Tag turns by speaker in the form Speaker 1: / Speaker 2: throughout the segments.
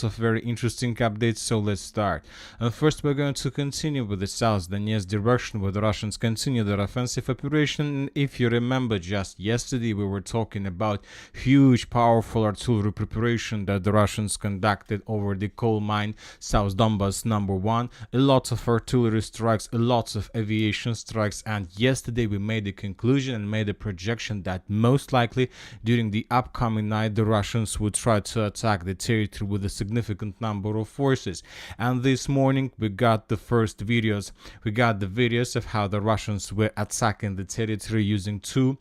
Speaker 1: of very interesting updates, so let's start. And first we're going to continue with the South Donetsk direction, where the Russians continue their offensive operation. And if you remember, just yesterday we were talking about huge powerful artillery preparation that the Russians conducted over the coal mine South Donbass number 1. A lot of artillery strikes, a lot of aviation strikes, and yesterday we made a conclusion and made a projection that most likely during the upcoming night the Russians would try to attack the territory with a significant number of forces. And this morning we got the first videos. We got the videos of how the Russians were attacking the territory using two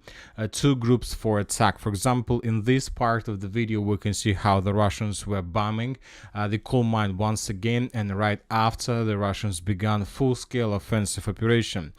Speaker 1: groups for attack. For example, in this part of the video we can see how the Russians were bombing the coal mine once again, and right after the Russians began full-scale offensive operation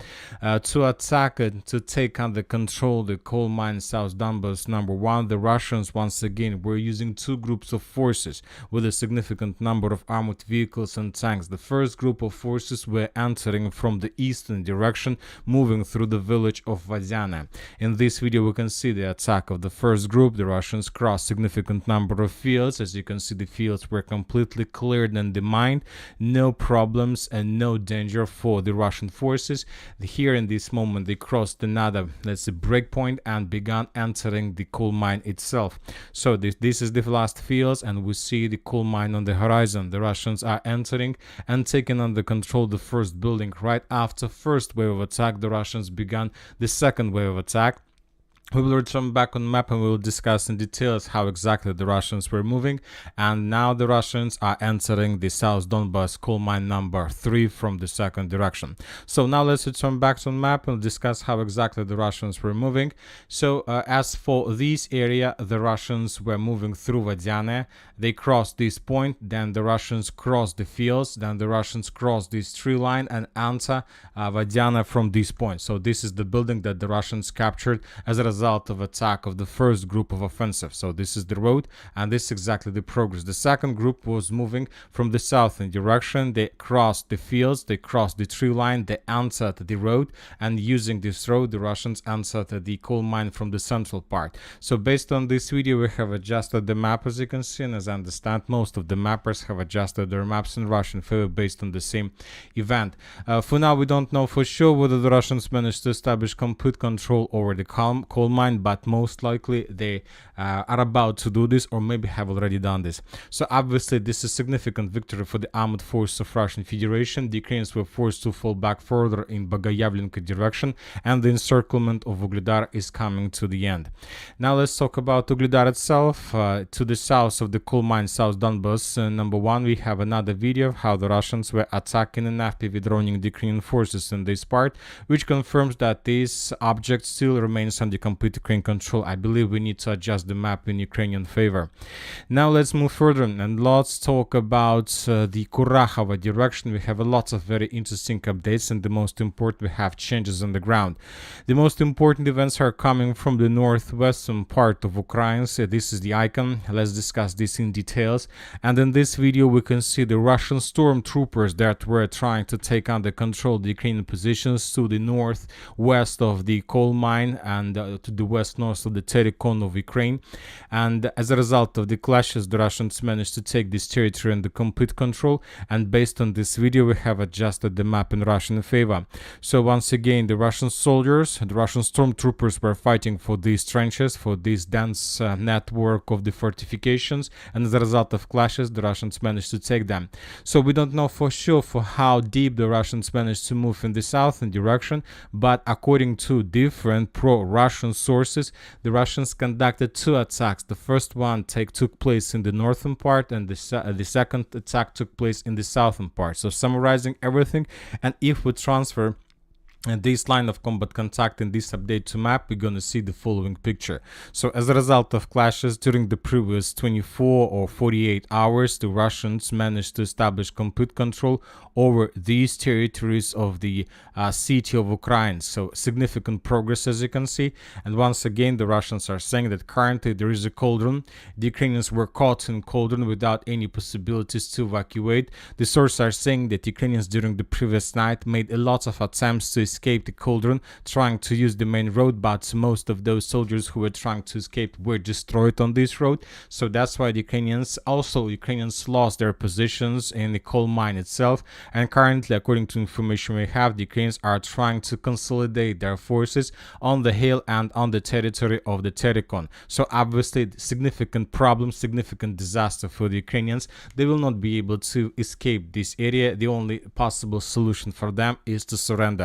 Speaker 1: to attack and to take under control the coal mine South Donbass number 1. The Russians once again were using two groups of forces with a significant number of armored vehicles and tanks. The first group of forces were entering from the eastern direction, moving through the village of Vadyana. In this video we can see the attack of the first group. The Russians crossed significant number of fields. As you can see, the fields were completely cleared and demined. No problems and no danger for the Russian forces. Here in this moment they crossed another, let's say, breakpoint and began entering the coal mine itself. So this is the last fields, and we see the coal mine on the horizon. The Russians are entering and taking under control the first building. Right after first wave of attack, the Russians began the second wave of attack. We will return back on map and we will discuss in details how exactly the Russians were moving. And now the Russians are entering the South Donbass coal mine number 3 from the second direction. So now let's return back on map and discuss how exactly the Russians were moving. So as for this area, the Russians were moving through Vadyana. They crossed this point, then the Russians crossed the fields, then the Russians crossed this tree line and enter Vadyana from this point. So this is the building that the Russians captured as a result of attack of the first group of offensive. So this is the road, and this is exactly the progress. The second group was moving from the southern direction. They crossed the fields, they crossed the tree line, they entered the road, and using this road the Russians entered the coal mine from the central part. So based on this video we have adjusted the map, as you can see, and as I understand most of the mappers have adjusted their maps in Russian favor based on the same event. For now we don't know for sure whether the Russians managed to establish complete control over the coal mine, but most likely they are about to do this, or maybe have already done this. So obviously this is a significant victory for the armed forces of Russian Federation. The Ukrainians were forced to fall back further in Bogoyavlenka direction, and the encirclement of Ugledar is coming to the end. Now let's talk about Ugledar itself. To the south of the coal mine South Donbass number 1, we have another video of how the Russians were attacking and FPV droning the Ukrainian forces in this part, which confirms that this object still remains under complete Ukrainian control. I believe we need to adjust the map in Ukrainian favor. Now let's move further and let's talk about the Kurakhova direction. We have a lot of very interesting updates, and the most important, we have changes on the ground. The most important events are coming from the northwestern part of Ukraine. So this is the icon. Let's discuss this in details. And in this video we can see the Russian stormtroopers that were trying to take under control the Ukrainian positions to the northwest of the coal mine and to the west-north of the Terikon of Ukraine. And as a result of the clashes, the Russians managed to take this territory under complete control, and based on this video we have adjusted the map in Russian favor. So once again the Russian soldiers, the Russian stormtroopers were fighting for these trenches, for this dense network of the fortifications, and as a result of clashes the Russians managed to take them. So we don't know for sure for how deep the Russians managed to move in the southern direction, but according to different pro-Russian sources, the Russians conducted two attacks. The first one took place in the northern part, and the second attack took place in the southern part. So summarizing everything, and if we transfer and this line of combat contact in this update to map, we're gonna see the following picture. So as a result of clashes during the previous 24 or 48 hours, the Russians managed to establish complete control over these territories of the City of Ukrainsk. So significant progress, as you can see. And once again the Russians are saying that currently there is a cauldron. The Ukrainians were caught in cauldron without any possibilities to evacuate. The sources are saying that Ukrainians during the previous night made a lot of attempts to escape the cauldron, trying to use the main road, but most of those soldiers who were trying to escape were destroyed on this road. So that's why the Ukrainians lost their positions in the coal mine itself. And currently, according to information we have, the Ukrainians are trying to consolidate their forces on the hill and on the territory of the Terikon. So obviously, significant problem, significant disaster for the Ukrainians. They will not be able to escape this area. The only possible solution for them is to surrender.